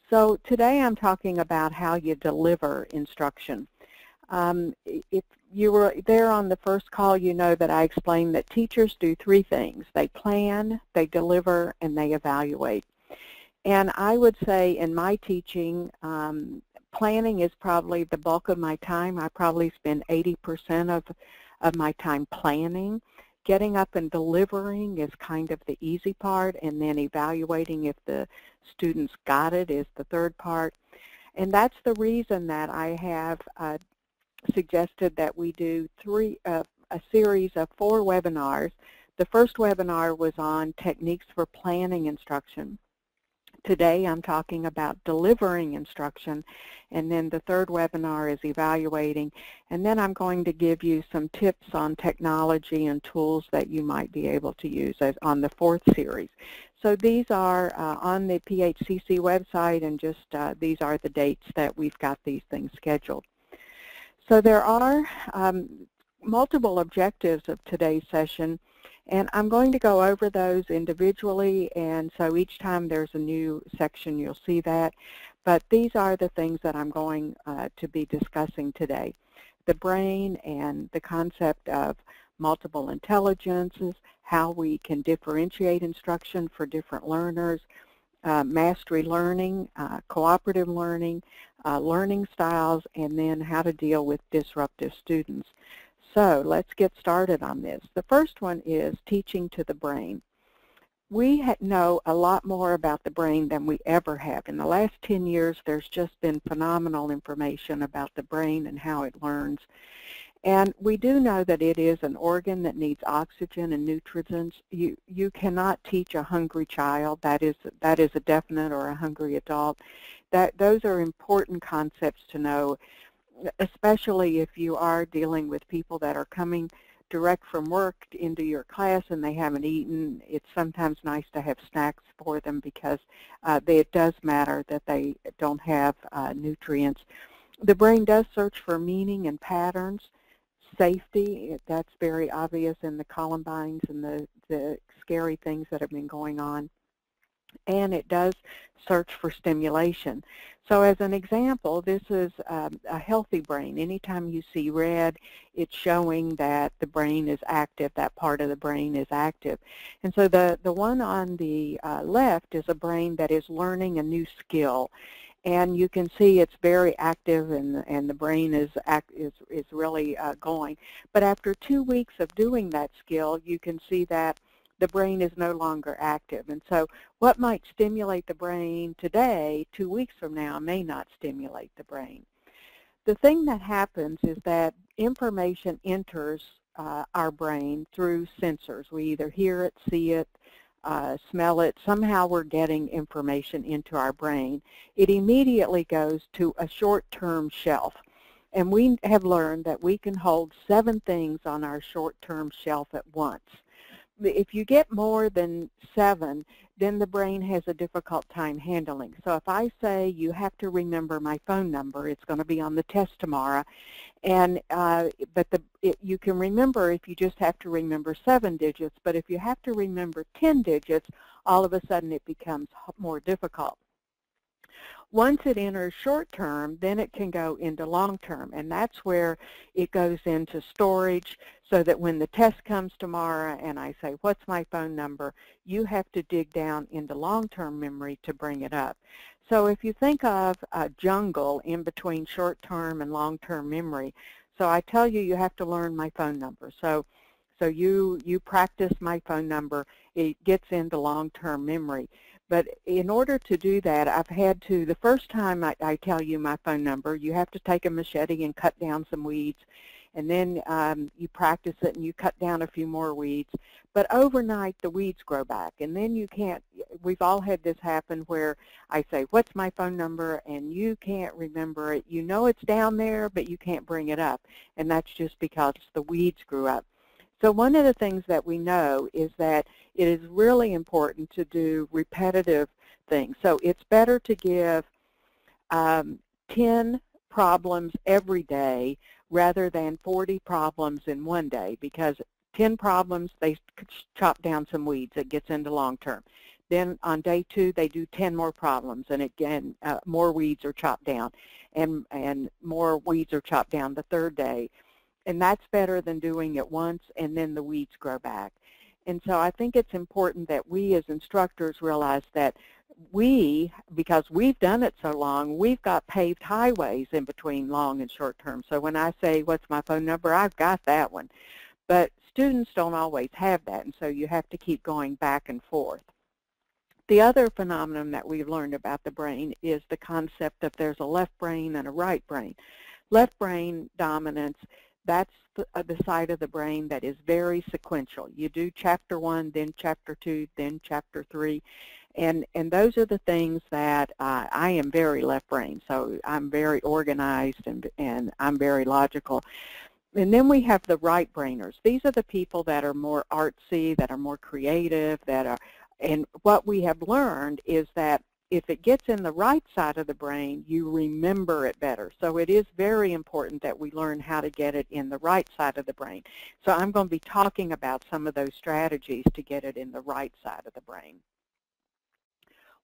So today I'm talking about how you deliver instruction. If you were there on the first call, you know that I explained that teachers do three things. They plan, they deliver, and they evaluate. And I would say in my teaching, planning is probably the bulk of my time. I probably spend 80% of my time planning. Getting up and delivering is kind of the easy part, and then evaluating if the students got it is the third part. And that's the reason that I have suggested that we do a series of 4 webinars. The first webinar was on techniques for planning instruction. Today I'm talking about delivering instruction, and then the third webinar is evaluating, and then I'm going to give you some tips on technology and tools that you might be able to use on the 4th series. So these are on the PHCC website, and just these are the dates that we've got these things scheduled. So there are multiple objectives of today's session, and I'm going to go over those individually, and so each time there's a new section you'll see that. But these are the things that I'm going to be discussing today. The brain and the concept of multiple intelligences, how we can differentiate instruction for different learners, mastery learning, cooperative learning, learning styles, and then how to deal with disruptive students. So let's get started on this. The first one is teaching to the brain. We know a lot more about the brain than we ever have. In the last 10 years, there's just been phenomenal information about the brain and how it learns. And we do know that it is an organ that needs oxygen and nutrients. You cannot teach a hungry child. That is a definite, or a hungry adult. Those are important concepts to know, especially if you are dealing with people that are coming direct from work into your class and they haven't eaten. It's sometimes nice to have snacks for them, because it does matter that they don't have nutrients. The brain does search for meaning and patterns. Safety, that's very obvious in the Columbines and the scary things that have been going on. And it does search for stimulation. So as an example, this is a healthy brain. Anytime you see red, it's showing that the brain is active, that part of the brain is active. And so the one on the left is a brain that is learning a new skill. And you can see it's very active, and the brain is really going. But after 2 weeks of doing that skill, you can see that the brain is no longer active. And so what might stimulate the brain today, 2 weeks from now, may not stimulate the brain. The thing that happens is that information enters our brain through sensors. We either hear it, see it, smell it. Somehow we're getting information into our brain. It immediately goes to a short-term shelf. And we have learned that we can hold 7 things on our short-term shelf at once. If you get more than 7, then the brain has a difficult time handling. So if I say you have to remember my phone number, it's going to be on the test tomorrow, and you can remember if you just have to remember 7 digits, but if you have to remember 10 digits, all of a sudden it becomes more difficult. Once it enters short term, then it can go into long term, and that's where it goes into storage, so that when the test comes tomorrow and I say, what's my phone number, you have to dig down into long-term memory to bring it up. So if you think of a jungle in between short-term and long-term memory, so I tell you, you have to learn my phone number. So you practice my phone number, it gets into long-term memory. But in order to do that, I've had to, the first time I tell you my phone number, you have to take a machete and cut down some weeds. And then you practice it and you cut down a few more weeds. But overnight, the weeds grow back. And then you can't, we've all had this happen where I say, what's my phone number? And you can't remember it. You know it's down there, but you can't bring it up. And that's just because the weeds grew up. So one of the things that we know is that it is really important to do repetitive things. So it's better to give 10 problems every day rather than 40 problems in one day, because 10 problems, they chop down some weeds. It gets into long term. Then on day 2, they do 10 more problems, and again, more weeds are chopped down, and more weeds are chopped down the 3rd day. And that's better than doing it once and then the weeds grow back. And so I think it's important that we as instructors realize that because we've done it so long, we've got paved highways in between long and short term. So when I say, what's my phone number, I've got that one. But students don't always have that, and so you have to keep going back and forth. The other phenomenon that we've learned about the brain is the concept that there's a left brain and a right brain. Left brain dominance, that's the side of the brain that is very sequential. You do chapter 1, then chapter 2, then chapter 3. And those are the things that I am very left brain, so I'm very organized and I'm very logical. And then we have the right brainers. These are the people that are more artsy, that are more creative, and what we have learned is that if it gets in the right side of the brain, you remember it better. So it is very important that we learn how to get it in the right side of the brain. So I'm going to be talking about some of those strategies to get it in the right side of the brain.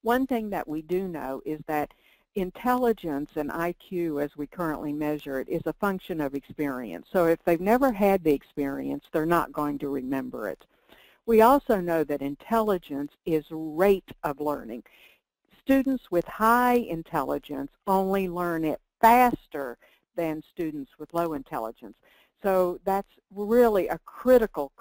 One thing that we do know is that intelligence and IQ, as we currently measure it, is a function of experience. So if they've never had the experience, they're not going to remember it. We also know that intelligence is rate of learning. Students with high intelligence only learn it faster than students with low intelligence. So that's really a critical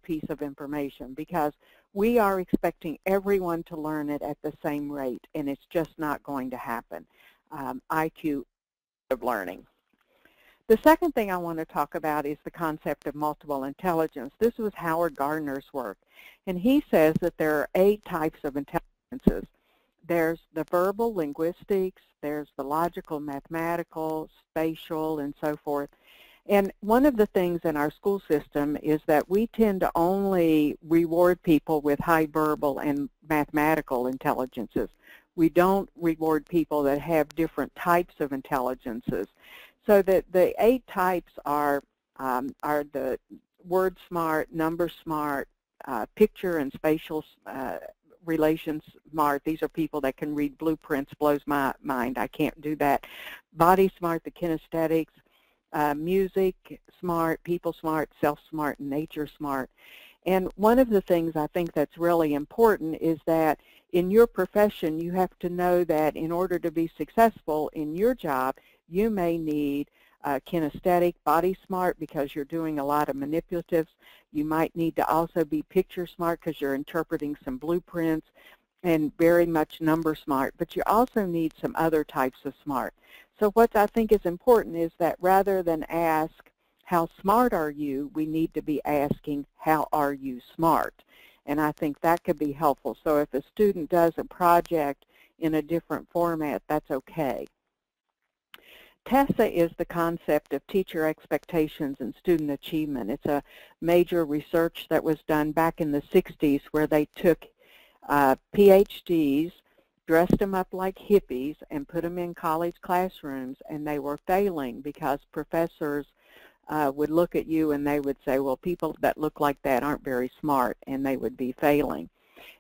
piece of information, because we are expecting everyone to learn it at the same rate, and it's just not going to happen. IQ of learning. The second thing I want to talk about is the concept of multiple intelligence. This was Howard Gardner's work, and he says that there are 8 types of intelligences. There's the verbal linguistics, there's the logical mathematical, spatial, and so forth. And one of the things in our school system is that we tend to only reward people with high verbal and mathematical intelligences. We don't reward people that have different types of intelligences. So that the 8 types are the word smart, number smart, picture and spatial relations smart. These are people that can read blueprints. Blows my mind. I can't do that. Body smart, the kinesthetics, music smart, people smart, self smart, and nature smart. And one of the things I think that's really important is that in your profession, you have to know that in order to be successful in your job, you may need kinesthetic, body smart, because you're doing a lot of manipulatives. You might need to also be picture smart because you're interpreting some blueprints, and very much number smart. But you also need some other types of smart. So what I think is important is that rather than ask, how smart are you, we need to be asking, how are you smart? And I think that could be helpful. So if a student does a project in a different format, that's okay. TESA is the concept of teacher expectations and student achievement. It's a major research that was done back in the 60s where they took PhDs, dressed them up like hippies, and put them in college classrooms, and they were failing because professors would look at you and they would say, well, people that look like that aren't very smart, and they would be failing.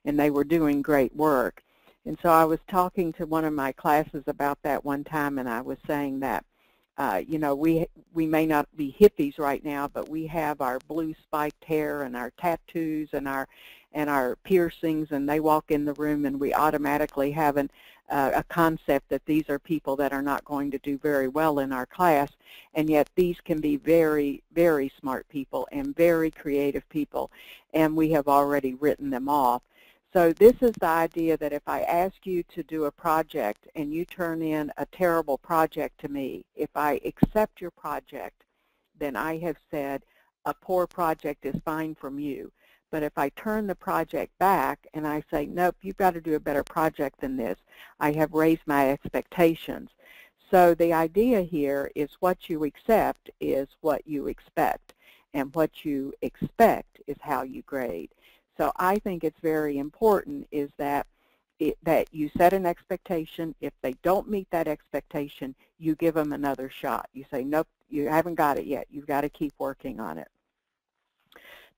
And they were doing great work. And so I was talking to one of my classes about that one time, and I was saying that, you know, we may not be hippies right now, but we have our blue spiked hair and our tattoos and our piercings, and they walk in the room and we automatically have a concept that these are people that are not going to do very well in our class, and yet these can be very, very smart people and very creative people, and we have already written them off. So this is the idea that if I ask you to do a project and you turn in a terrible project to me, if I accept your project, then I have said a poor project is fine from you. But if I turn the project back and I say, nope, you've got to do a better project than this, I have raised my expectations. So the idea here is what you accept is what you expect, and what you expect is how you grade. So I think it's very important is that you set an expectation. If they don't meet that expectation, you give them another shot. You say, nope, you haven't got it yet. You've got to keep working on it.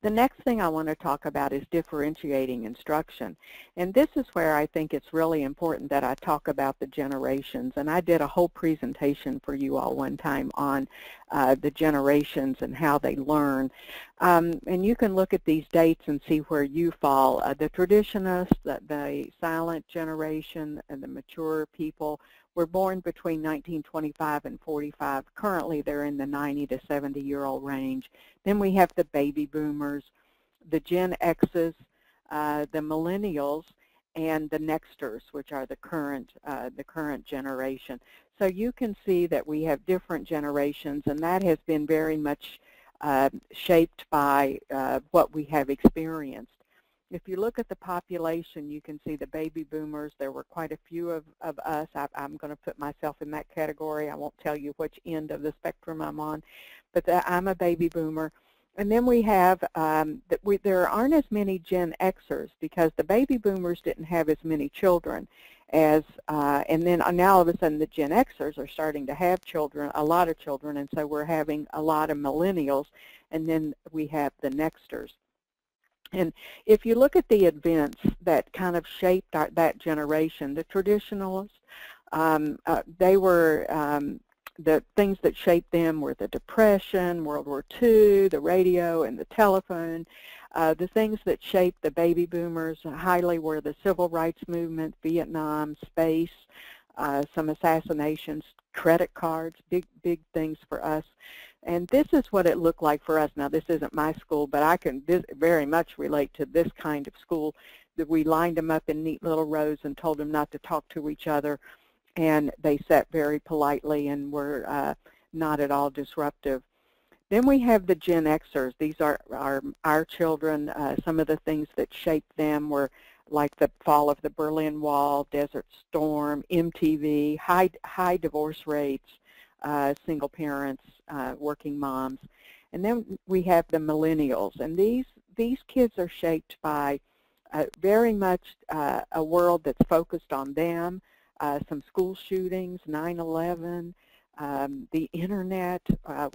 The next thing I want to talk about is differentiating instruction. And this is where I think it's really important that I talk about the generations. And I did a whole presentation for you all one time on the generations and how they learn. And you can look at these dates and see where you fall. The traditionalists, the silent generation, and the mature people were born between 1925 and 45. Currently, they're in the 90 to 70-year-old range. Then we have the baby boomers, the Gen X's, the millennials, and the nexters, which are the current generation. So you can see that we have different generations, and that has been very much shaped by what we have experienced. If you look at the population, you can see the baby boomers. There were quite a few of us. I'm going to put myself in that category. I won't tell you which end of the spectrum I'm on, but I'm a baby boomer. And then we have, there aren't as many Gen Xers because the baby boomers didn't have as many children as, and then now all of a sudden the Gen Xers are starting to have children, a lot of children, and so we're having a lot of millennials, and then we have the nexters. And if you look at the events that kind of shaped that generation, the traditionalists, they were, the things that shaped them were the Depression, World War II, the radio and the telephone. The things that shaped the baby boomers highly were the civil rights movement, Vietnam, space, some assassinations, credit cards, big things for us. And this is what it looked like for us. Now, this isn't my school, but I can very much relate to this kind of school. That we lined them up in neat little rows and told them not to talk to each other, and they sat very politely and were not at all disruptive. Then we have the Gen Xers. These are our children. Some of the things that shaped them were like the fall of the Berlin Wall, Desert Storm, MTV, high divorce rates, single parents, working moms. And then we have the millennials, and these kids are shaped by very much a world that's focused on them, some school shootings, 9/11, the internet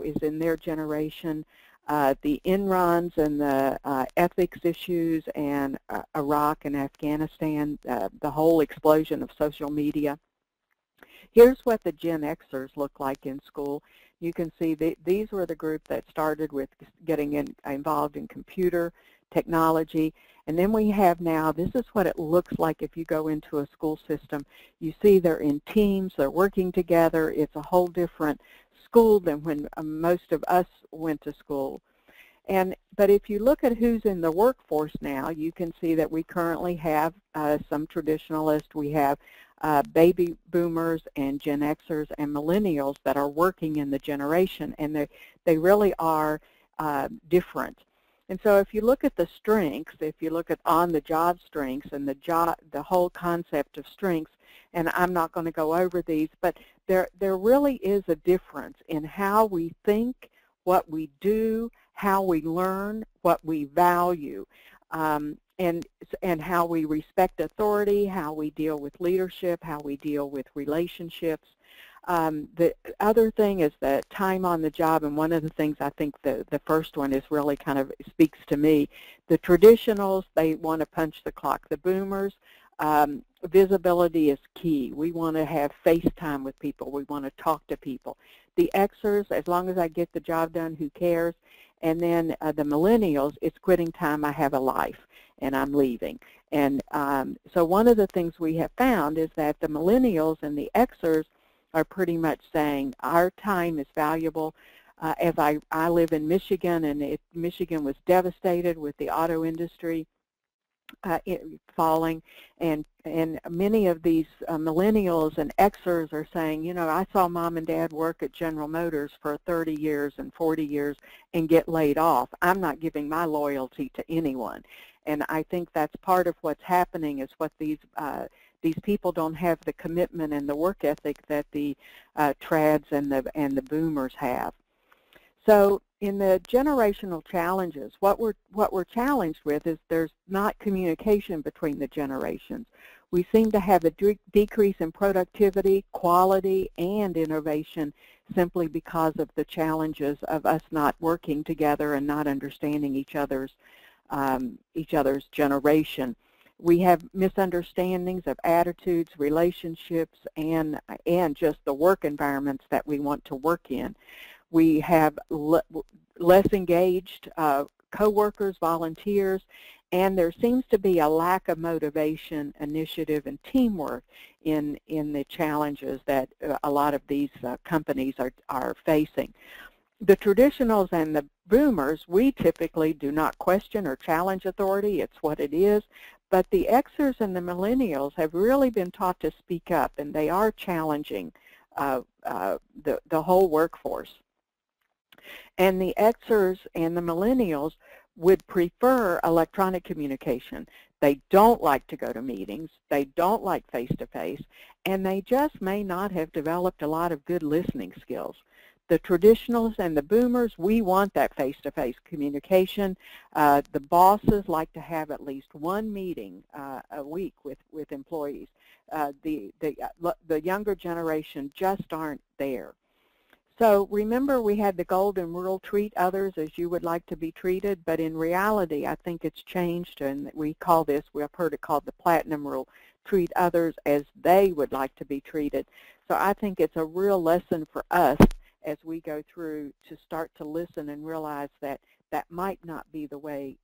is in their generation, the Enrons and the ethics issues, and Iraq and Afghanistan, the whole explosion of social media. Here's what the Gen Xers look like in school. You can see these were the group that started with getting involved in computer technology. And then we have now, this is what it looks like if you go into a school system. You see they're in teams, they're working together. It's a whole different school than when most of us went to school. But if you look at who's in the workforce now, you can see that we currently have some traditionalists. We have baby boomers and Gen Xers and millennials that are working in the generation, and they really are different. And so if you look at the strengths, if you look at on-the-job strengths and the whole concept of strengths, and I'm not going to go over these, but there really is a difference in how we think, what we do, how we learn, what we value, and how we respect authority, how we deal with leadership, how we deal with relationships. The other thing is the time on the job, and one of the things I think the first one is really kind of speaks to me. The traditionals, they want to punch the clock. The boomers, visibility is key. We want to have face time with people. We want to talk to people. The Xers, as long as I get the job done, who cares? And then the millennials, it's quitting time, I have a life, and I'm leaving. And so one of the things we have found is that the millennials and the Xers are pretty much saying our time is valuable. As I live in Michigan, and Michigan was devastated with the auto industry falling, and many of these millennials and Xers are saying, you know, I saw Mom and Dad work at General Motors for 30 years and 40 years and get laid off. I'm not giving my loyalty to anyone. And I think that's part of what's happening, is what these people don't have the commitment and the work ethic that the trads and the boomers have. So in the generational challenges, what we're challenged with is there's not communication between the generations. We seem to have a decrease in productivity, quality, and innovation simply because of the challenges of us not working together and not understanding each other's generation. We have misunderstandings of attitudes, relationships, and just the work environments that we want to work in. We have less engaged coworkers, volunteers, and there seems to be a lack of motivation, initiative, and teamwork in the challenges that a lot of these companies are facing. The traditionals and the boomers, we typically do not question or challenge authority. It's what it is. But the Xers and the millennials have really been taught to speak up, and they are challenging the whole workforce. And the Xers and the millennials would prefer electronic communication. They don't like to go to meetings. They don't like face-to-face, and they just may not have developed a lot of good listening skills. The traditionals and the boomers, we want that face-to-face communication. The bosses like to have at least one meeting a week with employees. The younger generation just aren't there. So remember, we had the golden rule, treat others as you would like to be treated, but in reality, I think it's changed, and we call this, we've heard it called the platinum rule, treat others as they would like to be treated. So I think it's a real lesson for us as we go through to start to listen and realize that that might not be the way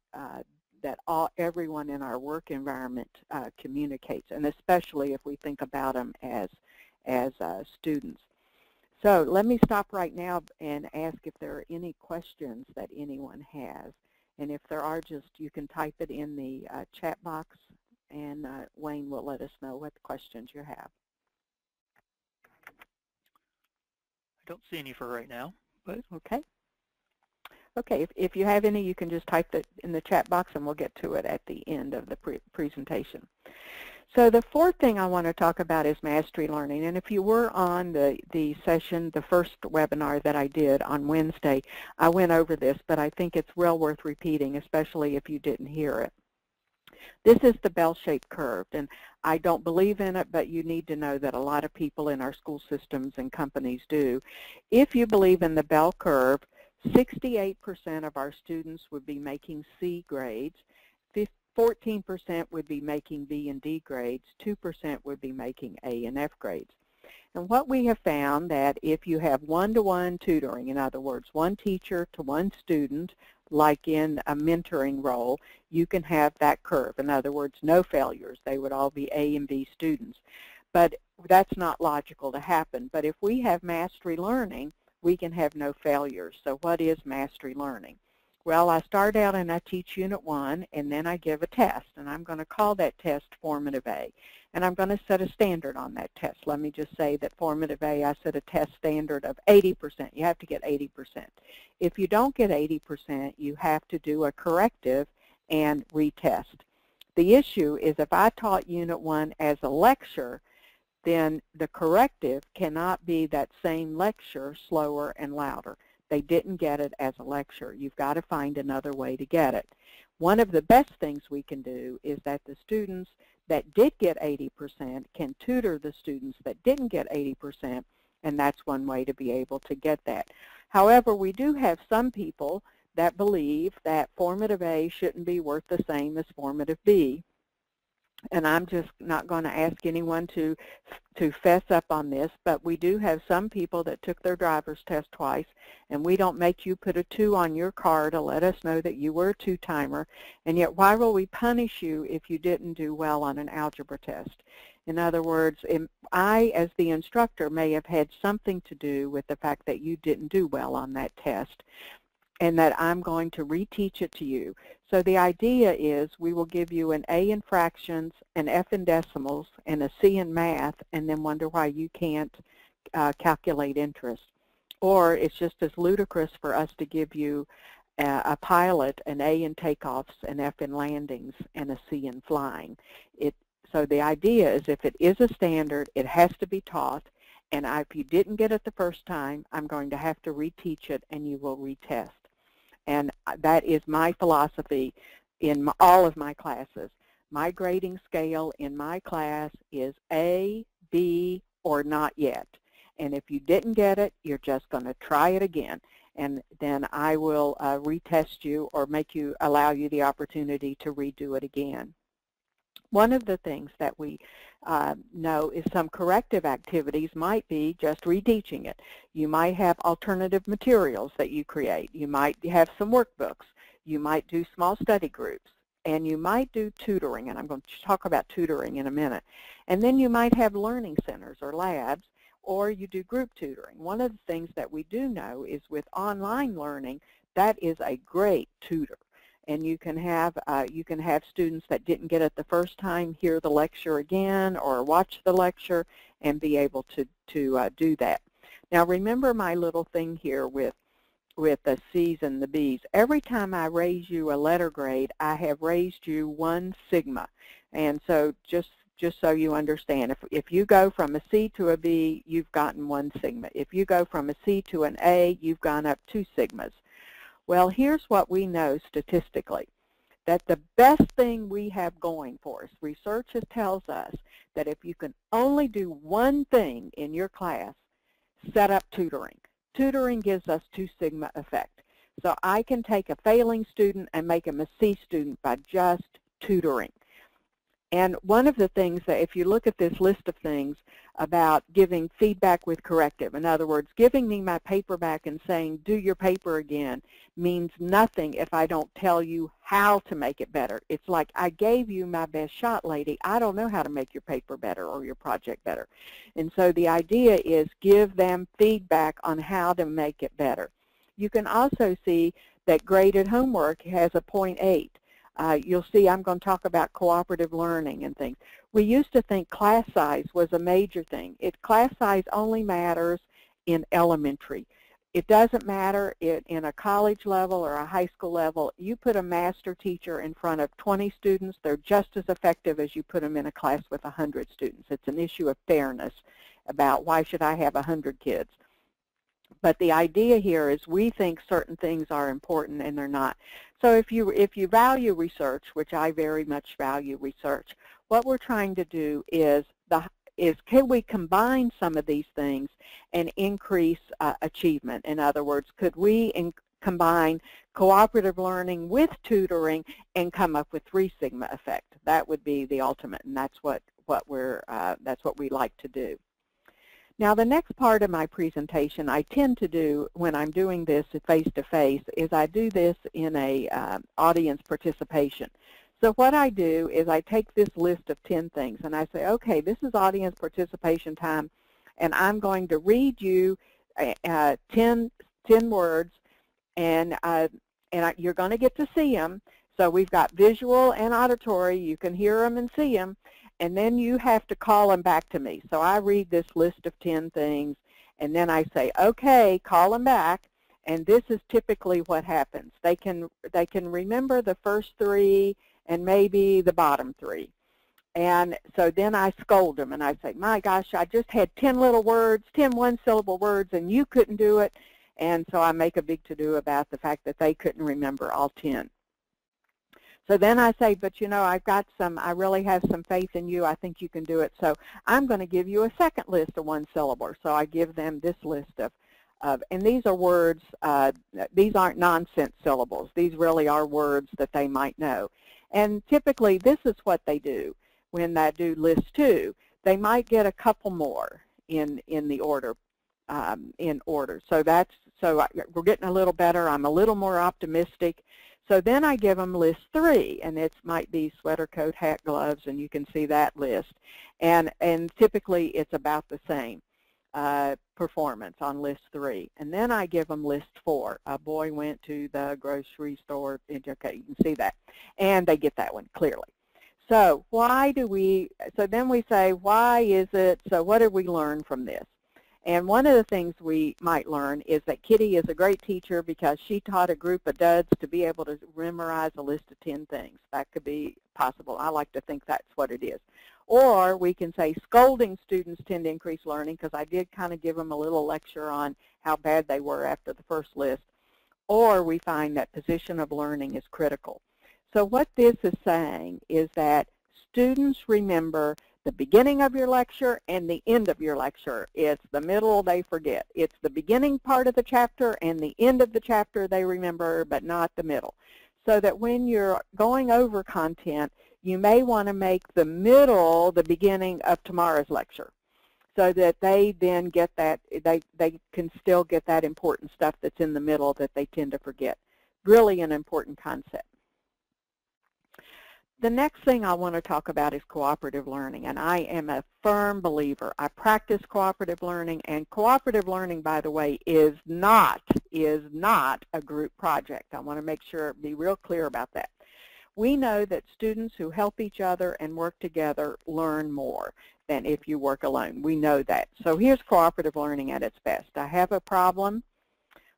that everyone in our work environment communicates, and especially if we think about them as students. So let me stop right now and ask if there are any questions that anyone has. And if there are, just you can type it in the chat box, and Wayne will let us know what questions you have. I don't see any for right now, but okay. Okay, if you have any, you can just type it in the chat box, and we'll get to it at the end of the presentation. So the fourth thing I want to talk about is mastery learning. And if you were on the session, the first webinar that I did on Wednesday, I went over this, but I think it's well worth repeating, especially if you didn't hear it. This is the bell-shaped curve, and I don't believe in it, but you need to know that a lot of people in our school systems and companies do. If you believe in the bell curve, 68% of our students would be making C grades, 14% would be making B and D grades, 2% would be making A and F grades. And what we have found that if you have one-to-one tutoring, in other words, one teacher to one student, like in a mentoring role, you can have that curve. In other words, no failures. They would all be A and B students. But that's not logical to happen. But if we have mastery learning, we can have no failures. So what is mastery learning? Well, I start out and I teach Unit 1, and then I give a test, and I'm going to call that test Formative A. And I'm going to set a standard on that test. Let me just say that Formative A, I set a test standard of 80%. You have to get 80%. If you don't get 80%, you have to do a corrective and retest. The issue is if I taught Unit 1 as a lecture, then the corrective cannot be that same lecture slower and louder. They didn't get it as a lecture. You've got to find another way to get it. One of the best things we can do is that the students that did get 80% can tutor the students that didn't get 80%, and that's one way to be able to get that. However, we do have some people that believe that Formative A shouldn't be worth the same as Formative B. And I'm just not going to ask anyone to fess up on this, but we do have some people that took their driver's test twice, and we don't make you put a 2 on your car to let us know that you were a 2-timer, and yet why will we punish you if you didn't do well on an algebra test? In other words, I, as the instructor, may have had something to do with the fact that you didn't do well on that test, and that I'm going to reteach it to you. So the idea is we will give you an A in fractions, an F in decimals, and a C in math, and then wonder why you can't calculate interest. Or it's just as ludicrous for us to give you a pilot, an A in takeoffs, an F in landings, and a C in flying. So the idea is if it is a standard, it has to be taught, and if you didn't get it the first time, I'm going to have to reteach it, and you will retest. And that is my philosophy in all of my classes. My grading scale in my class is A, B, or not yet. And if you didn't get it, you're just going to try it again. And then I will retest you or allow you the opportunity to redo it again. One of the things that we know is some corrective activities might be just reteaching it. You might have alternative materials that you create. You might have some workbooks. You might do small study groups. And you might do tutoring, and I'm going to talk about tutoring in a minute. And then you might have learning centers or labs, or you do group tutoring. One of the things that we do know is with online learning, that is a great tutor. And you can have students that didn't get it the first time hear the lecture again or watch the lecture and be able to do that. Now remember my little thing here with the C's and the B's. Every time I raise you a letter grade, I have raised you 1 sigma. And so just so you understand, if you go from a C to a B, you've gotten 1 sigma. If you go from a C to an A, you've gone up 2 sigmas. Well, here's what we know statistically, that the best thing we have going for us, research tells us that if you can only do 1 thing in your class, set up tutoring. Tutoring gives us 2 sigma effect. So I can take a failing student and make them a C student by just tutoring. And one of the things that if you look at this list of things about giving feedback with corrective, in other words, giving me my paper back and saying, do your paper again, means nothing if I don't tell you how to make it better. It's like, I gave you my best shot, lady. I don't know how to make your paper better or your project better. And so the idea is give them feedback on how to make it better. You can also see that graded homework has a 0.8. You'll see I'm going to talk about cooperative learning and things. We used to think class size was a major thing. Class size only matters in elementary. It doesn't matter in a college level or a high school level. You put a master teacher in front of 20 students, they're just as effective as you put them in a class with 100 students. It's an issue of fairness about why should I have 100 kids. But the idea here is we think certain things are important and they're not. So if you value research, which I very much value research, what we're trying to do is can we combine some of these things and increase achievement? In other words, could we combine cooperative learning with tutoring and come up with 3 sigma effect? That would be the ultimate, and that's what we like to do. Now, the next part of my presentation I tend to do when I'm doing this face-to-face is I do this in a audience participation. So what I do is I take this list of 10 things and I say, okay, this is audience participation time, and I'm going to read you 10 words, and you're going to get to see them. So we've got visual and auditory. You can hear them and see them. And then you have to call them back to me. So I read this list of 10 things, and then I say, okay, call them back. And this is typically what happens. They can remember the first 3 and maybe the bottom 3. And so then I scold them, and I say, my gosh, I just had 10 little words, 10 one-syllable words, and you couldn't do it. And so I make a big to-do about the fact that they couldn't remember all 10. So then I say, but you know, I really have some faith in you. I think you can do it. So I'm going to give you a second list of one-syllable. So I give them this list and these are words, these aren't nonsense syllables. These really are words that they might know. And typically this is what they do when they do list 2. They might get a couple more in the order, So we're getting a little better. I'm a little more optimistic. So then I give them list 3, and it might be sweater, coat, hat, gloves, and you can see that list. And typically it's about the same performance on list 3. And then I give them list 4. A boy went to the grocery store. Okay, you can see that. And they get that one clearly. So then we say, why is it, so what did we learn from this? And one of the things we might learn is that Kitty is a great teacher because she taught a group of duds to be able to memorize a list of 10 things. That could be possible. I like to think that's what it is. Or we can say scolding students tend to increase learning, because I did kind of give them a little lecture on how bad they were after the first list. Or we find that position of learning is critical. So what this is saying is that students remember the beginning of your lecture and the end of your lecture. It's the middle they forget. It's the beginning part of the chapter and the end of the chapter they remember, but not the middle. So that when you're going over content, you may want to make the middle the beginning of tomorrow's lecture, so that they then get that, they can still get that important stuff that's in the middle that they tend to forget. Really an important concept. The next thing I want to talk about is cooperative learning, and I am a firm believer. I practice cooperative learning, and cooperative learning, by the way, is not a group project. I want to make sure, be real clear about that. We know that students who help each other and work together learn more than if you work alone. We know that. So here's cooperative learning at its best. I have a problem.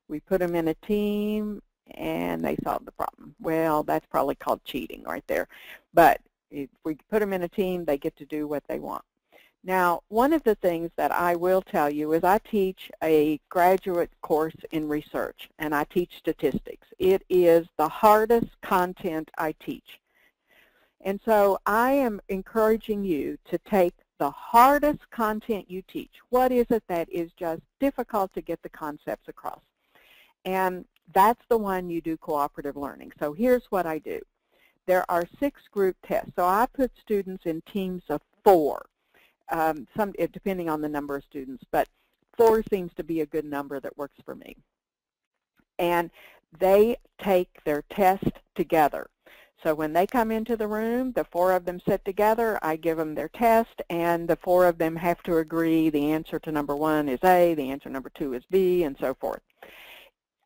We put them in a team, and they solve the problem. Well, that's probably called cheating right there. But if we put them in a team, they get to do what they want. Now, one of the things that I will tell you is I teach a graduate course in research, and I teach statistics. It is the hardest content I teach. And so I am encouraging you to take the hardest content you teach. What is it that is just difficult to get the concepts across? And that's the one you do cooperative learning. So here's what I do. There are 6 group tests. So I put students in teams of 4, depending on the number of students, but 4 seems to be a good number that works for me. And they take their test together. So when they come into the room, the 4 of them sit together, I give them their test, and the 4 of them have to agree the answer to number 1 is A, the answer to number 2 is B, and so forth.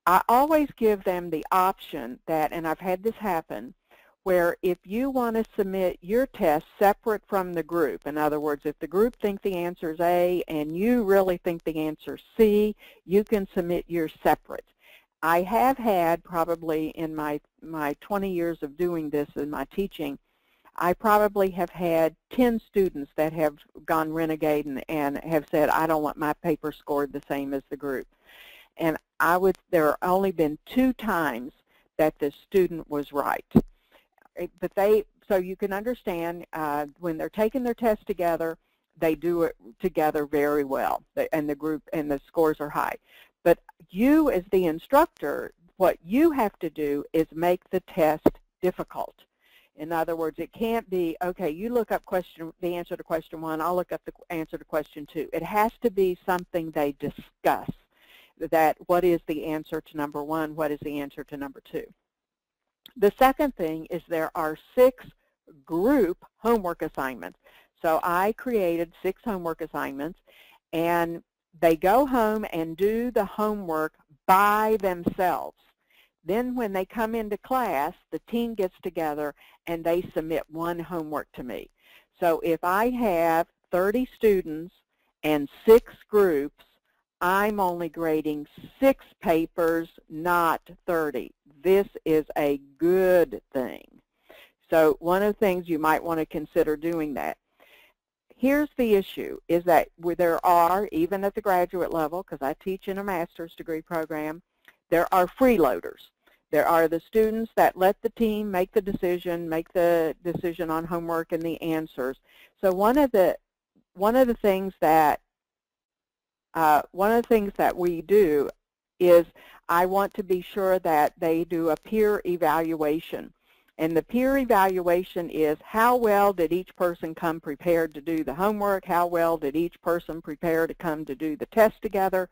I always give them the option that, and I've had this happen, where if you want to submit your test separate from the group, in other words, if the group thinks the answer is A and you really think the answer is C, you can submit yours separate. I have had probably in my 20 years of doing this in my teaching, I probably have had 10 students that have gone renegade and have said, I don't want my paper scored the same as the group. And there have only been 2 times that the student was right. But so you can understand when they're taking their test together, they do it together very well, and the group and the scores are high. But you as the instructor, what you have to do is make the test difficult. In other words, it can't be, okay, you look up the answer to question 1, I'll look up the answer to question 2. It has to be something they discuss. That what is the answer to number 1, what is the answer to number 2. The second thing is there are 6 group homework assignments. So I created 6 homework assignments, and they go home and do the homework by themselves. Then when they come into class, the team gets together and they submit 1 homework to me. So if I have 30 students and 6 groups, I'm only grading 6 papers, not 30. This is a good thing. So one of the things you might want to consider doing that. Here's the issue, is that there are, even at the graduate level, because I teach in a master's degree program, there are freeloaders. There are the students that let the team make the decision on homework and the answers. So one of the things that we do is I want to be sure that they do a peer evaluation. And the peer evaluation is how well did each person come prepared to do the homework, how well did each person prepare to come to do the test together,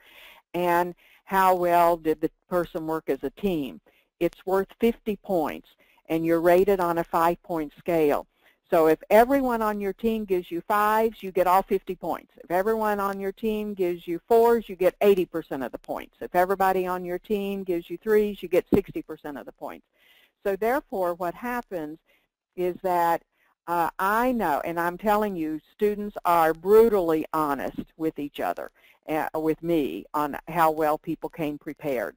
and how well did the person work as a team. It's worth 50 points, and you're rated on a 5-point scale. So if everyone on your team gives you 5s, you get all 50 points. If everyone on your team gives you 4s, you get 80% of the points. If everybody on your team gives you 3s, you get 60% of the points. So therefore, what happens is that I know, and I'm telling you, students are brutally honest with each other, with me, on how well people came prepared.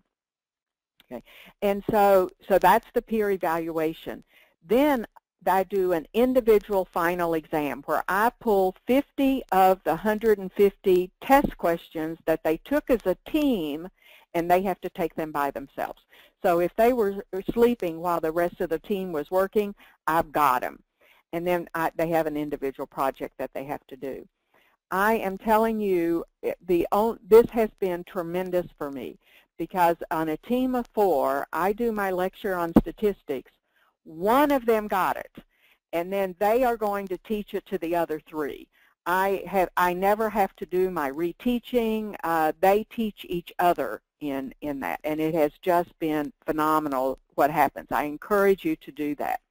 Okay, and so that's the peer evaluation. Then I do an individual final exam where I pull 50 of the 150 test questions that they took as a team, and they have to take them by themselves. So if they were sleeping while the rest of the team was working, I've got them. and then they have an individual project that they have to do. I am telling you, this has been tremendous for me, because on a team of 4, I do my lecture on statistics. One of them got it, and then they are going to teach it to the other 3. I never have to do my reteaching. They teach each other in that, and it has just been phenomenal what happens. I encourage you to do that.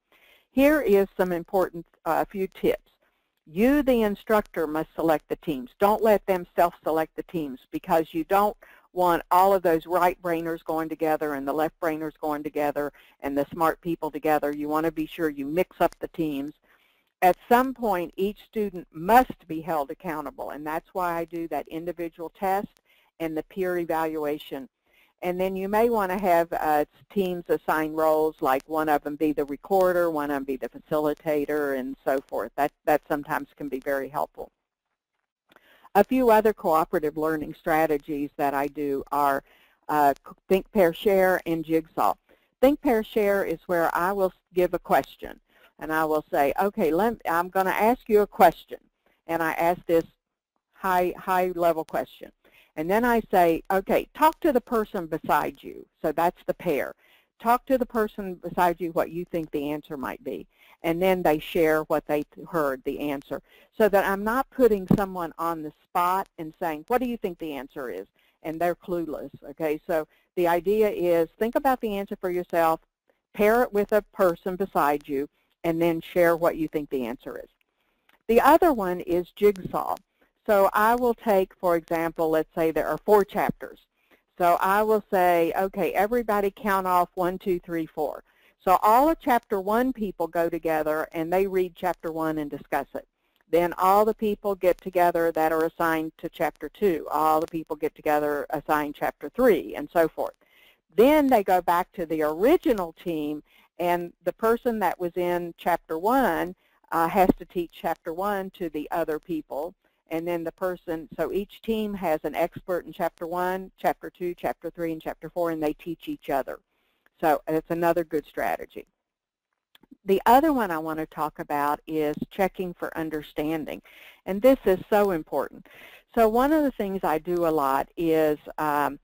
Here is some important few tips. You, the instructor, must select the teams. Don't let them self-select the teams, because you don't want all of those right-brainers going together and the left-brainers going together and the smart people together. You want to be sure you mix up the teams. At some point, each student must be held accountable, and that's why I do that individual test and the peer evaluation. And then you may want to have teams assign roles, like one of them be the recorder, one of them be the facilitator, and so forth. That sometimes can be very helpful. A few other cooperative learning strategies that I do are Think, Pair, Share, and Jigsaw. Think, Pair, Share is where I will give a question, and I will say, okay, I'm going to ask you a question, and I ask this high-level question. And then I say, okay, talk to the person beside you. So that's the pair. Talk to the person beside you what you think the answer might be. And then they share what they heard, the answer. So that I'm not putting someone on the spot and saying, what do you think the answer is? And they're clueless, okay? So the idea is, think about the answer for yourself, pair it with a person beside you, and then share what you think the answer is. The other one is Jigsaw. So I will take, for example, let's say there are 4 chapters. So I will say, okay, everybody count off 1, 2, 3, 4. So all of Chapter 1 people go together and they read Chapter 1 and discuss it. Then all the people get together that are assigned to Chapter 2. All the people get together, assign Chapter 3, and so forth. Then they go back to the original team, and the person that was in Chapter 1 has to teach Chapter 1 to the other people. And then the person, so each team has an expert in Chapter 1, Chapter 2, Chapter 3, and Chapter 4, and they teach each other. So it's another good strategy. The other one I want to talk about is checking for understanding. And this is so important. So one of the things I do a lot is I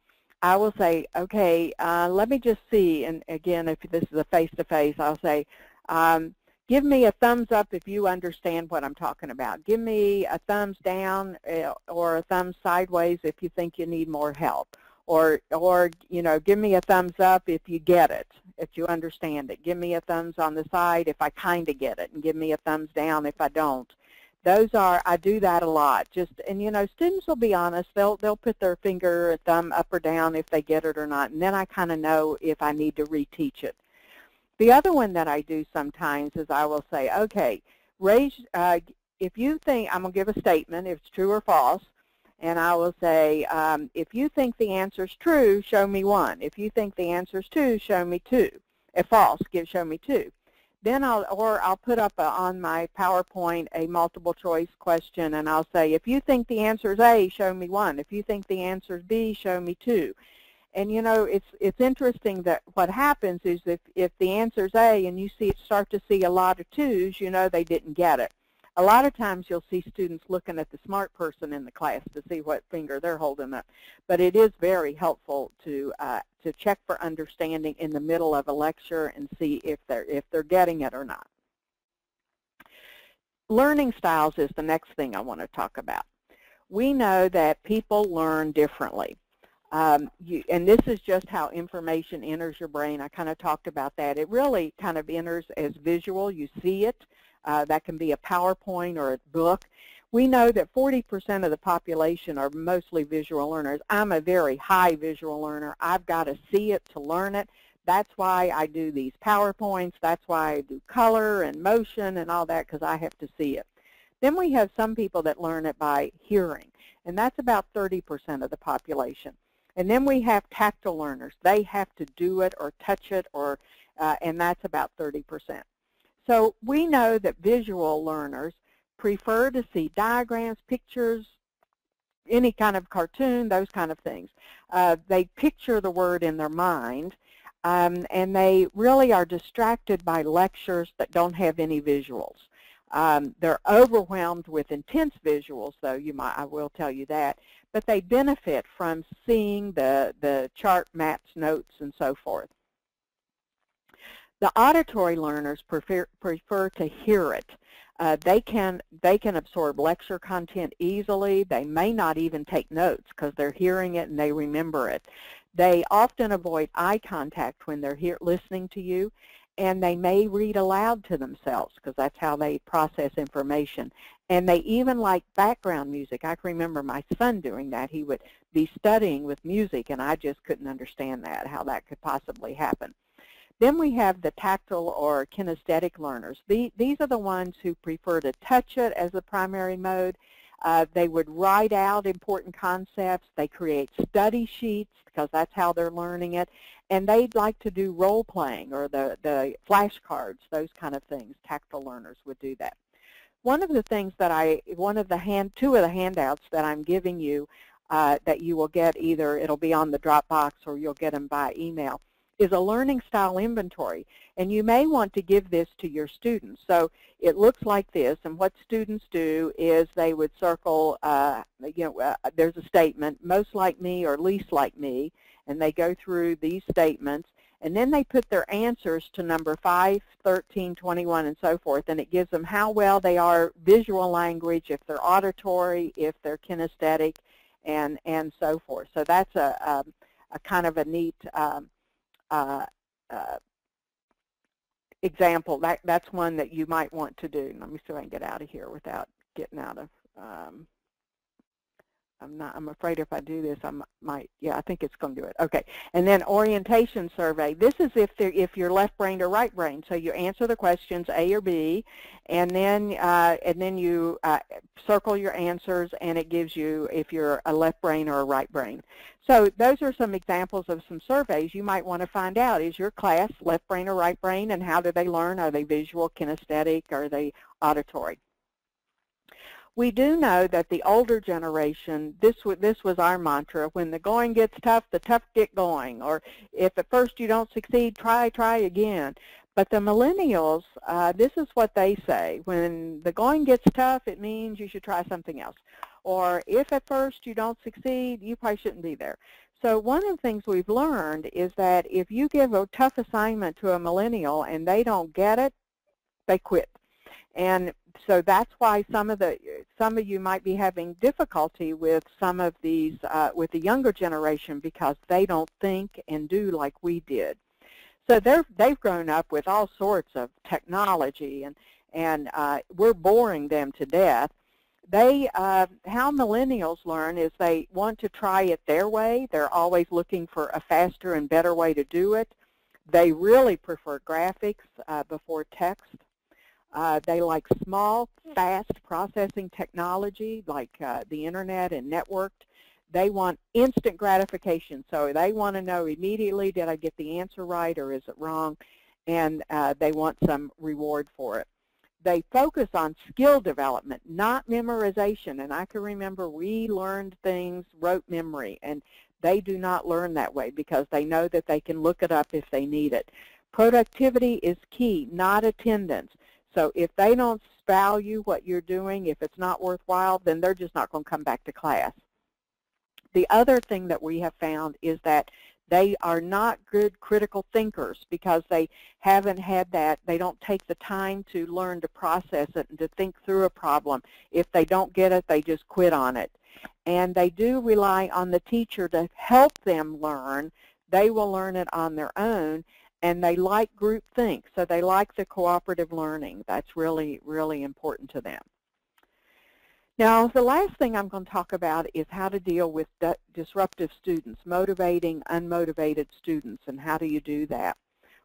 will say, okay, let me just see. And again, if this is a face-to-face, I'll say, give me a thumbs up if you understand what I'm talking about. Give me a thumbs down or a thumbs sideways if you think you need more help. Or you know, give me a thumbs up if you get it, if you understand it. Give me a thumbs on the side if I kind of get it, and give me a thumbs down if I don't. I do that a lot. And you know, students will be honest. They'll put their finger or thumb up or down if they get it or not, and then I kind of know if I need to reteach it. The other one that I do sometimes is I will say, okay, if you think, I'm going to give a statement, if it's true or false, and I will say, if you think the answer is true, show me 1. If you think the answer is 2, show me 2. If false, show me 2. Then I'll put up on my PowerPoint a multiple choice question, and I'll say, if you think the answer is A, show me 1. If you think the answer is B, show me 2. And you know, it's interesting that what happens is if the answer is A and you start to see a lot of 2s, you know they didn't get it. A lot of times you'll see students looking at the smart person in the class to see what finger they're holding up. But it is very helpful to check for understanding in the middle of a lecture and see if they're getting it or not. Learning styles is the next thing I want to talk about. We know that people learn differently. And this is just how information enters your brain. I kind of talked about that. It really kind of enters as visual. You see it. That can be a PowerPoint or a book. We know that 40% of the population are mostly visual learners. I'm a very high visual learner. I've got to see it to learn it. That's why I do these PowerPoints. That's why I do color and motion and all that, because I have to see it. Then we have some people that learn it by hearing, and that's about 30% of the population. And then we have tactile learners. They have to do it or touch it, and that's about 30%. So we know that visual learners prefer to see diagrams, pictures, any kind of cartoon, those kind of things. They picture the word in their mind, and they really are distracted by lectures that don't have any visuals. They're overwhelmed with intense visuals, though I will tell you that, but they benefit from seeing the chart, maps, notes, and so forth. The auditory learners prefer to hear it. They can absorb lecture content easily. They may not even take notes because they're hearing it and they remember it. They often avoid eye contact when they're listening to you, and they may read aloud to themselves because that's how they process information. And they even like background music. I can remember my son doing that. He would be studying with music, and I just couldn't understand that, how that could possibly happen. Then we have the tactile or kinesthetic learners. These are the ones who prefer to touch it as the primary mode. They would write out important concepts. They create study sheets because that's how they're learning it. And they'd like to do role-playing or the flashcards, those kind of things. Tactile learners would do that. One of the things that two of the handouts that I'm giving you that you will get, either it'll be on the Dropbox or you'll get them by email, is a learning style inventory, and you may want to give this to your students. So it looks like this, and what students do is they would circle, there's a statement, most like me or least like me, and they go through these statements, and then they put their answers to number 5, 13, 21, and so forth, and it gives them how well they are visual language, if they're auditory, if they're kinesthetic, and so forth. So that's a kind of a neat example. That's one that you might want to do. Let me see if I can get out of here without getting out of. I'm afraid if I do this, I might. Yeah, I think it's going to do it. Okay. And then orientation survey. This is if you're left-brained or right-brained. So you answer the questions A or B, and then you circle your answers, and it gives you if you're a left brain or a right brain. So those are some examples of some surveys you might want to find out. Is your class left brain or right brain, and how do they learn? Are they visual, kinesthetic, or are they auditory? We do know that the older generation, this was our mantra, when the going gets tough, the tough get going. Or if at first you don't succeed, try again. But the millennials, this is what they say. When the going gets tough, it means you should try something else. Or if at first you don't succeed, you probably shouldn't be there. So one of the things we've learned is that if you give a tough assignment to a millennial and they don't get it, they quit. And so that's why some of you might be having difficulty with some of these with the younger generation, because they don't think and do like we did. So they've grown up with all sorts of technology, and we're boring them to death. How millennials learn is they want to try it their way. They're always looking for a faster and better way to do it. They really prefer graphics before text. They like small, fast processing technology like the internet and networked. They want instant gratification, so they want to know immediately, did I get the answer right or is it wrong, and they want some reward for it. They focus on skill development, not memorization, and I can remember we learned things, rote memory, and they do not learn that way because they know that they can look it up if they need it. Productivity is key, not attendance. So if they don't value what you're doing, if it's not worthwhile, then they're just not going to come back to class. The other thing that we have found is that they are not good critical thinkers because they haven't had that. They don't take the time to learn to process it and to think through a problem. If they don't get it, they just quit on it. And they do rely on the teacher to help them learn. They will learn it on their own. And they like group think, so they like the cooperative learning. That's really, really important to them. Now, the last thing I'm going to talk about is how to deal with disruptive students, motivating unmotivated students, and how do you do that?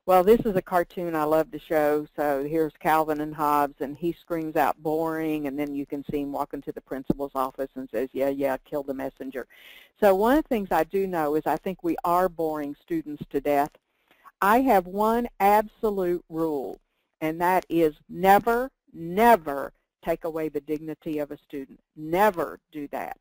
Well, this is a cartoon I love to show. So here's Calvin and Hobbes, and he screams out boring, and then you can see him walking to the principal's office and says, yeah, kill the messenger. So one of the things I do know is I think we are boring students to death. I have one absolute rule, and that is never, never take away the dignity of a student. Never do that.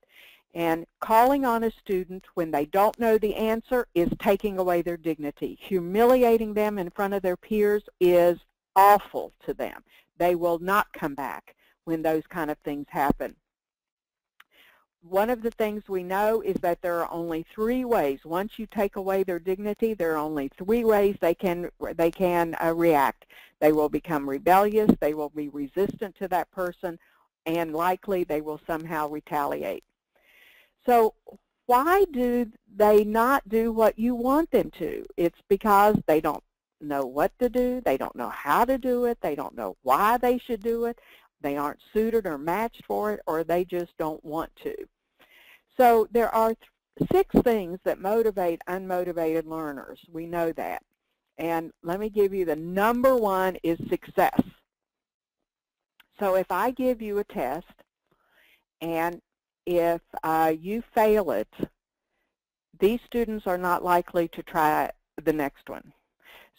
And calling on a student when they don't know the answer is taking away their dignity. Humiliating them in front of their peers is awful to them. they will not come back when those kind of things happen. One of the things we know is that there are only 3 ways. Once you take away their dignity, there are only 3 ways they can react. They will become rebellious, they will be resistant to that person, and likely they will somehow retaliate. So why do they not do what you want them to? It's because they don't know what to do, they don't know how to do it, they don't know why they should do it, they aren't suited or matched for it, or they just don't want to. So there are 6 things that motivate unmotivated learners. We know that. And let me give you the number 1 is success. So if I give you a test, and if you fail it, these students are not likely to try the next one.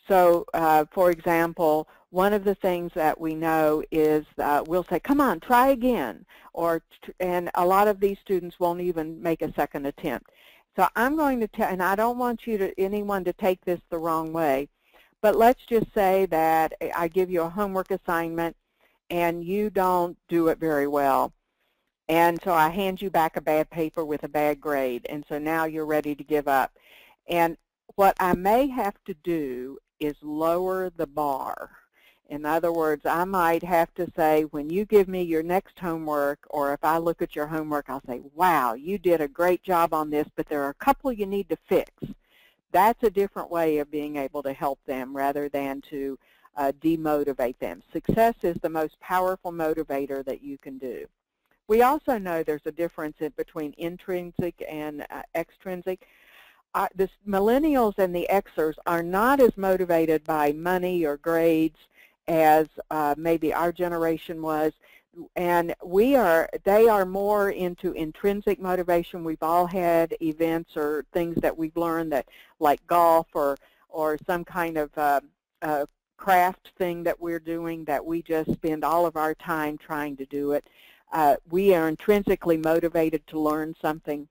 So, for example, one of the things that we know is we'll say, come on, try again, and a lot of these students won't even make a second attempt. So I'm going to tell, and I don't want anyone to take this the wrong way, but let's just say that I give you a homework assignment and you don't do it very well. And so I hand you back a bad paper with a bad grade, and so now you're ready to give up. And what I may have to do is lower the bar. In other words, I might have to say, when you give me your next homework, or if I look at your homework, I'll say, wow, you did a great job on this, but there are a couple you need to fix. That's a different way of being able to help them rather than to demotivate them. Success is the most powerful motivator that you can do. We also know there's a difference between intrinsic and extrinsic. The millennials and the Xers are not as motivated by money or grades as maybe our generation was, and they are more into intrinsic motivation. We've all had events or things that we've learned, that like golf or some kind of craft thing that we're doing, that we just spend all of our time trying to do it. We are intrinsically motivated to learn something.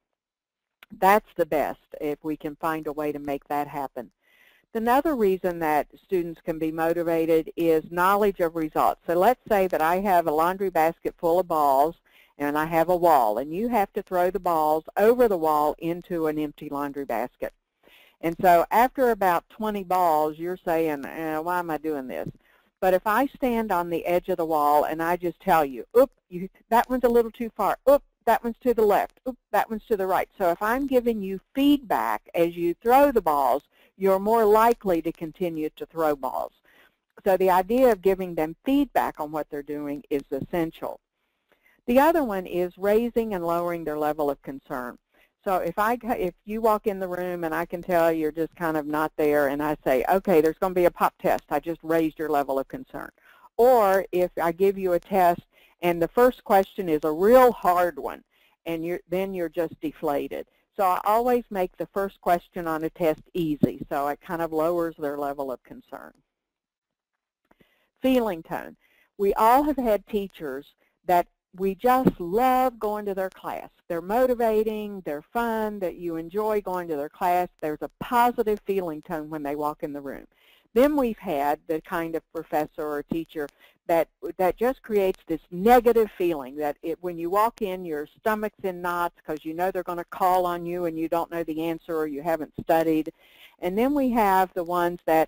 That's the best if we can find a way to make that happen. Another reason that students can be motivated is knowledge of results. So let's say that I have a laundry basket full of balls and I have a wall, and you have to throw the balls over the wall into an empty laundry basket. And so after about 20 balls, you're saying, why am I doing this? But if I stand on the edge of the wall and I just tell you, oop, that one's a little too far, oop, that one's to the left, oop, that one's to the right. So if I'm giving you feedback as you throw the balls, you're more likely to continue to throw balls. So the idea of giving them feedback on what they're doing is essential. The other one is raising and lowering their level of concern. So if you walk in the room and I can tell you're just kind of not there, and I say, okay, there's going to be a pop test, I just raised your level of concern. Or if I give you a test and the first question is a real hard one, and then you're just deflated. So I always make the first question on a test easy, so it kind of lowers their level of concern. Feeling tone. We all have had teachers that we just love going to their class. They're motivating, they're fun, that you enjoy going to their class. There's a positive feeling tone when they walk in the room. Then we've had the kind of professor or teacher that just creates this negative feeling that when you walk in, your stomach's in knots because you know they're going to call on you and you don't know the answer or you haven't studied. And then we have the ones that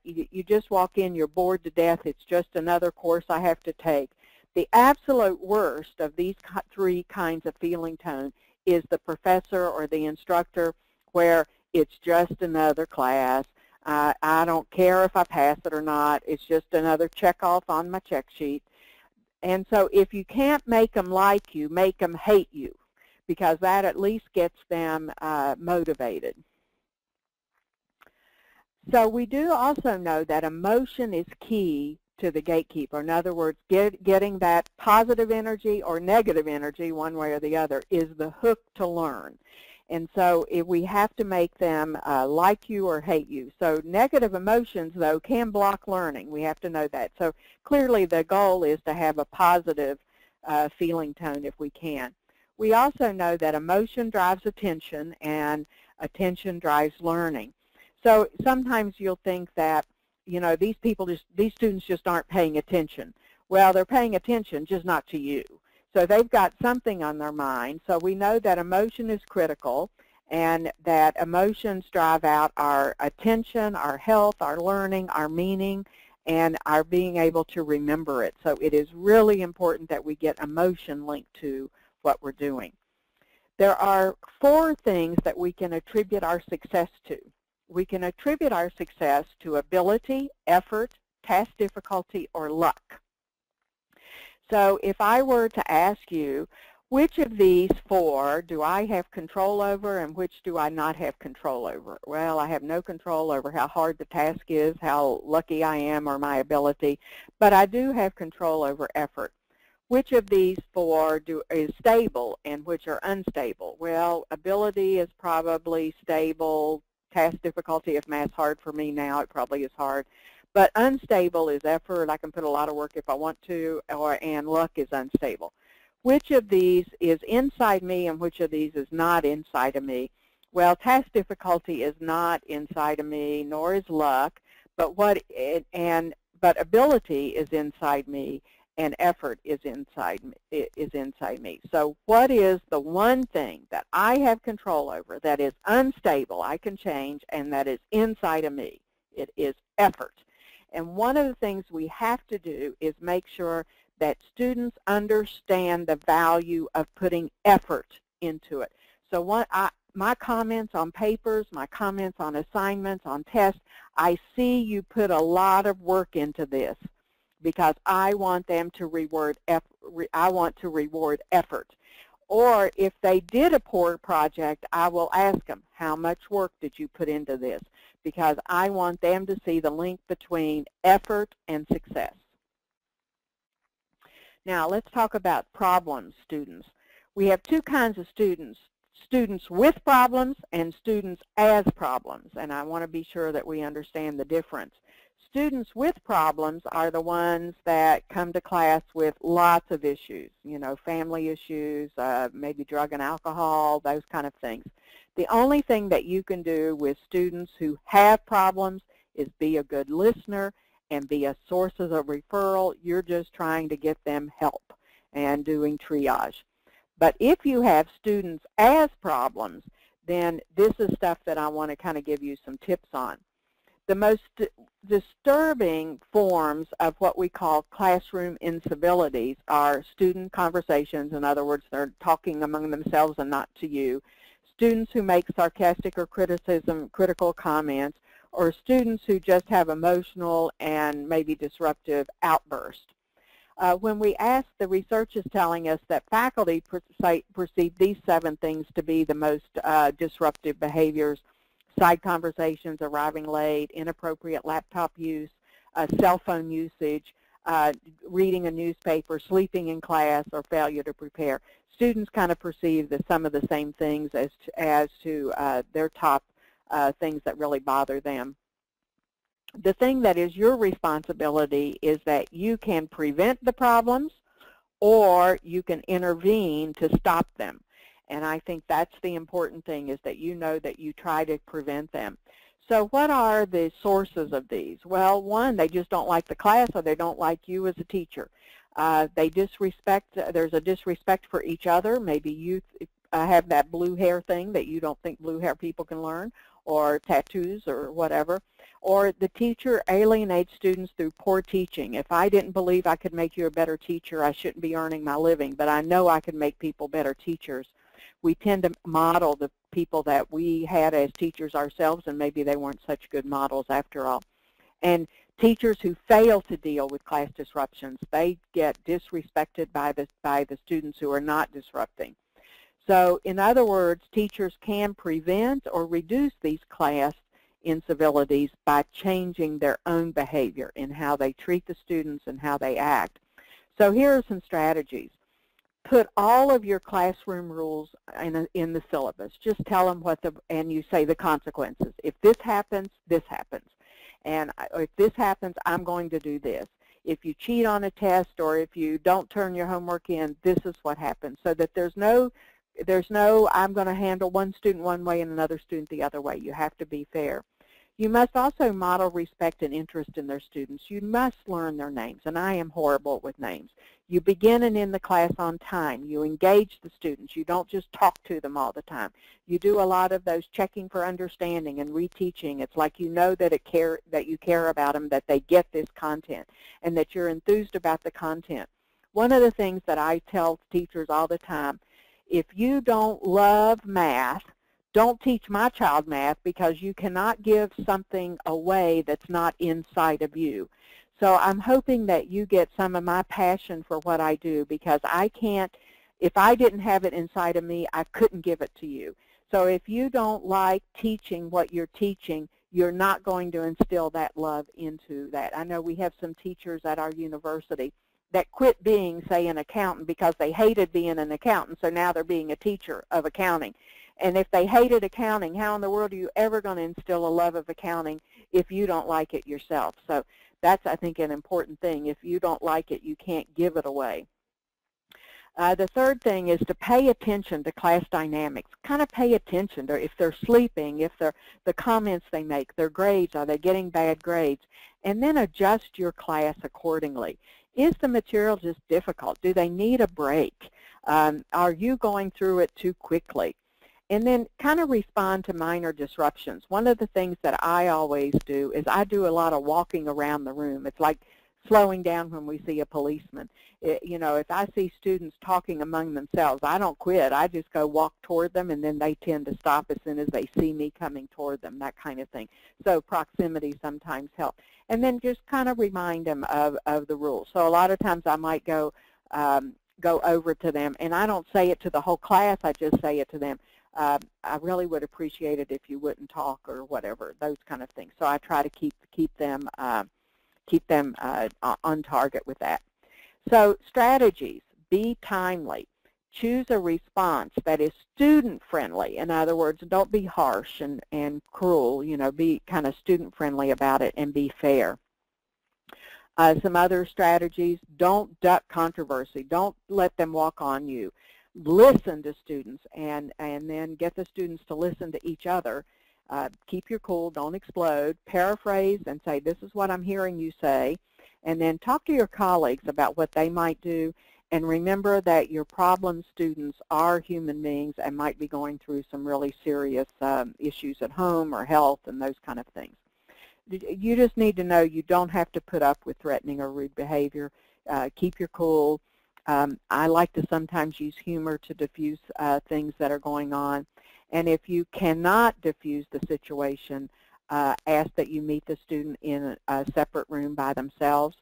you just walk in, you're bored to death, it's just another course I have to take. The absolute worst of these 3 kinds of feeling tone is the professor or the instructor, where it's just another class. I don't care if I pass it or not. It's just another check off on my check sheet. And so if you can't make them like you, make them hate you, because that at least gets them motivated. So we do also know that emotion is key to the gatekeeper. In other words, getting that positive energy or negative energy, one way or the other, is the hook to learn. And so if we have to make them like you or hate you. So negative emotions, though, can block learning. We have to know that. So clearly the goal is to have a positive feeling tone if we can. We also know that emotion drives attention and attention drives learning. So sometimes you'll think that you know, these students just aren't paying attention. Well, they're paying attention, just not to you. So they've got something on their mind. So we know that emotion is critical, and that emotions drive out our attention, our health, our learning, our meaning, and our being able to remember it. So it is really important that we get emotion linked to what we're doing. There are 4 things that we can attribute our success to. We can attribute our success to ability, effort, task difficulty, or luck. So if I were to ask you, which of these 4 do I have control over and which do I not have control over? Well, I have no control over how hard the task is, how lucky I am, or my ability, but I do have control over effort. Which of these 4 is stable and which are unstable? Well, ability is probably stable. Task difficulty, if math's hard for me now, it probably is hard. But unstable is effort. I can put a lot of work if I want to, and luck is unstable. Which of these is inside me and which of these is not inside of me? Well, task difficulty is not inside of me, nor is luck, but ability is inside me, and effort is inside me. So what is the one thing that I have control over that is unstable, I can change, and that is inside of me? It is effort. And one of the things we have to do is make sure that students understand the value of putting effort into it. So my comments on papers, my comments on assignments, on tests, I see you put a lot of work into this because I want them to reward effort. Or if they did a poor project, I will ask them, how much work did you put into this? Because I want them to see the link between effort and success. Now, let's talk about problem students. We have 2 kinds of students, students with problems and students as problems, and I want to be sure that we understand the difference. Students with problems are the ones that come to class with lots of issues, you know, family issues, maybe drug and alcohol, those kind of things. The only thing that you can do with students who have problems is be a good listener and be a source of referral. You're just trying to get them help and doing triage. But if you have students as problems, then this is stuff that I want to kind of give you some tips on. The most disturbing forms of what we call classroom incivilities are student conversations. In other words, they're talking among themselves and not to you. Students who make sarcastic or critical comments, or students who just have emotional and maybe disruptive outbursts. When we ask, the research is telling us that faculty perceive these 7 things to be the most disruptive behaviors: side conversations, arriving late, inappropriate laptop use, cell phone usage, reading a newspaper, sleeping in class, or failure to prepare. Students kind of perceive some of the same things as to their top things that really bother them. The thing that is your responsibility is that you can prevent the problems or you can intervene to stop them. And I think that's the important thing, is that you know that you try to prevent them. So what are the sources of these? Well, one, they just don't like the class, or they don't like you as a teacher. There's a disrespect for each other. Maybe you have that blue hair thing that you don't think blue hair people can learn, or tattoos or whatever. Or the teacher alienates students through poor teaching. If I didn't believe I could make you a better teacher, I shouldn't be earning my living, but I know I can make people better teachers. We tend to model the people that we had as teachers ourselves, and maybe they weren't such good models after all. And teachers who fail to deal with class disruptions, they get disrespected by the students who are not disrupting. So in other words, teachers can prevent or reduce these class incivilities by changing their own behavior in how they treat the students and how they act. So here are some strategies. Put all of your classroom rules in the syllabus. Just tell them and you say the consequences. If this happens, this happens. And if this happens, I'm going to do this. If you cheat on a test or if you don't turn your homework in, this is what happens. So that there's no I'm going to handle one student one way and another student the other way. You have to be fair. You must also model respect and interest in their students. You must learn their names, and I am horrible with names. You begin and end the class on time. You engage the students. You don't just talk to them all the time. You do a lot of those checking for understanding and reteaching. It's like you know that you care about them, that they get this content, and that you're enthused about the content. One of the things that I tell teachers all the time, if you don't love math, don't teach my child math, because you cannot give something away that's not inside of you. So I'm hoping that you get some of my passion for what I do, because I can't, if I didn't have it inside of me, I couldn't give it to you. So if you don't like teaching what you're teaching, you're not going to instill that love into that. I know we have some teachers at our university that quit being, say, an accountant because they hated being an accountant, so now they're being a teacher of accounting. And if they hated accounting, how in the world are you ever going to instill a love of accounting if you don't like it yourself? So that's, I think, an important thing. If you don't like it, you can't give it away. The third thing is to pay attention to class dynamics. Kind of pay attention to if they're sleeping, if they're, the comments they make, their grades, are they getting bad grades? And then adjust your class accordingly. Is the material just difficult? Do they need a break? Are you going through it too quickly? And then kind of respond to minor disruptions. One of the things that I always do is I do a lot of walking around the room. It's like slowing down when we see a policeman. You know, if I see students talking among themselves, I don't quit. I just go walk toward them, and then they tend to stop as soon as they see me coming toward them, that kind of thing. So proximity sometimes helps. And then just kind of remind them of the rules. So a lot of times I might go over to them, and I don't say it to the whole class. I just say it to them. I really would appreciate it if you wouldn't talk, or whatever, those kind of things. So I try to keep them on target with that. So strategies: be timely. Choose a response that is student-friendly. In other words, don't be harsh and cruel. You know, be kind of student-friendly about it, and be fair. Some other strategies: don't duck controversy. Don't let them walk on you. Listen to students, and then get the students to listen to each other. Keep your cool, don't explode. Paraphrase and say, this is what I'm hearing you say. And then talk to your colleagues about what they might do. And remember that your problem students are human beings and might be going through some really serious issues at home or health and those kind of things. You just need to know you don't have to put up with threatening or rude behavior. Keep your cool. I like to sometimes use humor to diffuse things that are going on. And if you cannot diffuse the situation, ask that you meet the student in a separate room by themselves.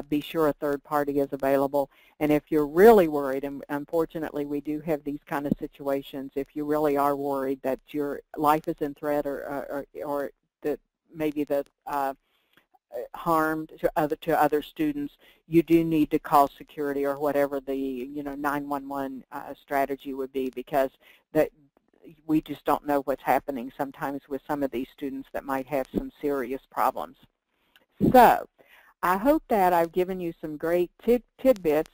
Be sure a third party is available. And if you're really worried, and unfortunately we do have these kind of situations, if you really are worried that your life is in threat, or that maybe the harm to other students, you do need to call security or whatever the 911 strategy would be, because we just don't know what's happening sometimes with some of these students that might have some serious problems. So I hope that I've given you some great tidbits.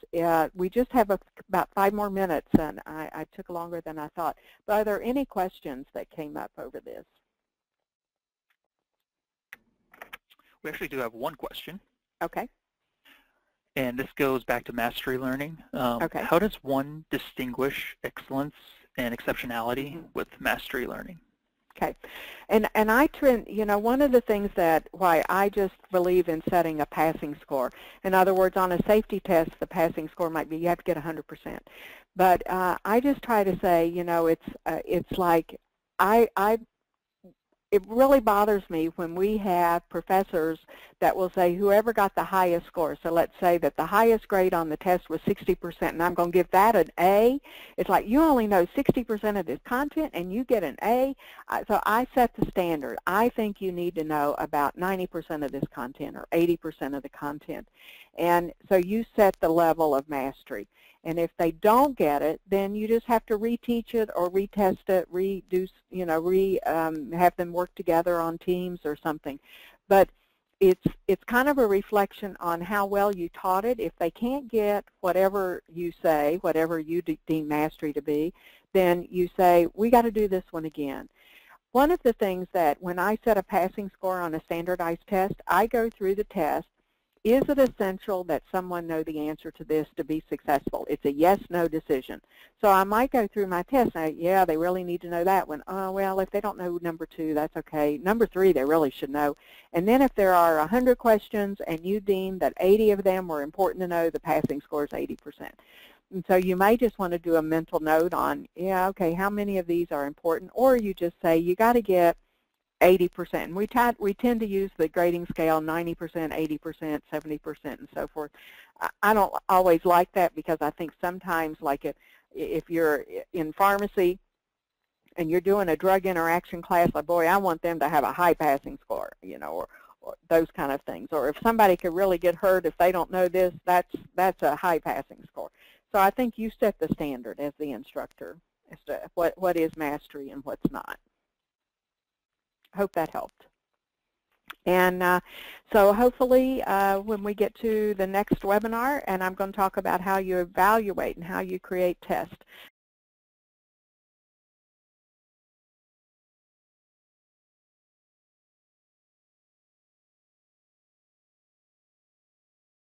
We just have about 5 more minutes, and I took longer than I thought. But are there any questions that came up over this? We actually do have one question. Okay. And this goes back to mastery learning. Okay. How does one distinguish excellence and exceptionality with mastery learning? Okay. And I trend, one of the things why I just believe in setting a passing score. In other words, on a safety test, the passing score might be you have to get 100%. But I just try to say, it's like it really bothers me when we have professors that will say whoever got the highest score. So let's say that the highest grade on the test was 60%, and I'm going to give that an A. It's like you only know 60% of this content, and you get an A. So I set the standard. I think you need to know about 90% of this content or 80% of the content. And so you set the level of mastery. And if they don't get it, then you just have to reteach it or retest it, have them work together on teams or something. But it's kind of a reflection on how well you taught it. If they can't get whatever you say, whatever you deem mastery to be, then you say, we got to do this one again. One of the things that when I set a passing score on a standardized test, I go through the test. Is it essential that someone know the answer to this to be successful? It's a yes-no decision. So I might go through my test and yeah, they really need to know that one. Oh, well, if they don't know number 2, that's okay. Number 3, they really should know. And then if there are 100 questions and you deem that 80 of them were important to know, the passing score is 80%. And so you may just want to do a mental note on, yeah, okay, how many of these are important? Or you just say you got to get 80%. We tend to use the grading scale 90%, 80%, 70%, and so forth. I don't always like that because I think sometimes, like if you're in pharmacy and you're doing a drug interaction class, like, boy, I want them to have a high passing score, you know, or those kind of things. Or if somebody could really get hurt if they don't know this, that's a high passing score. So I think you set the standard as the instructor as to what is mastery and what's not. I hope that helped. And so hopefully when we get to the next webinar, and I'm going to talk about how you evaluate and how you create tests.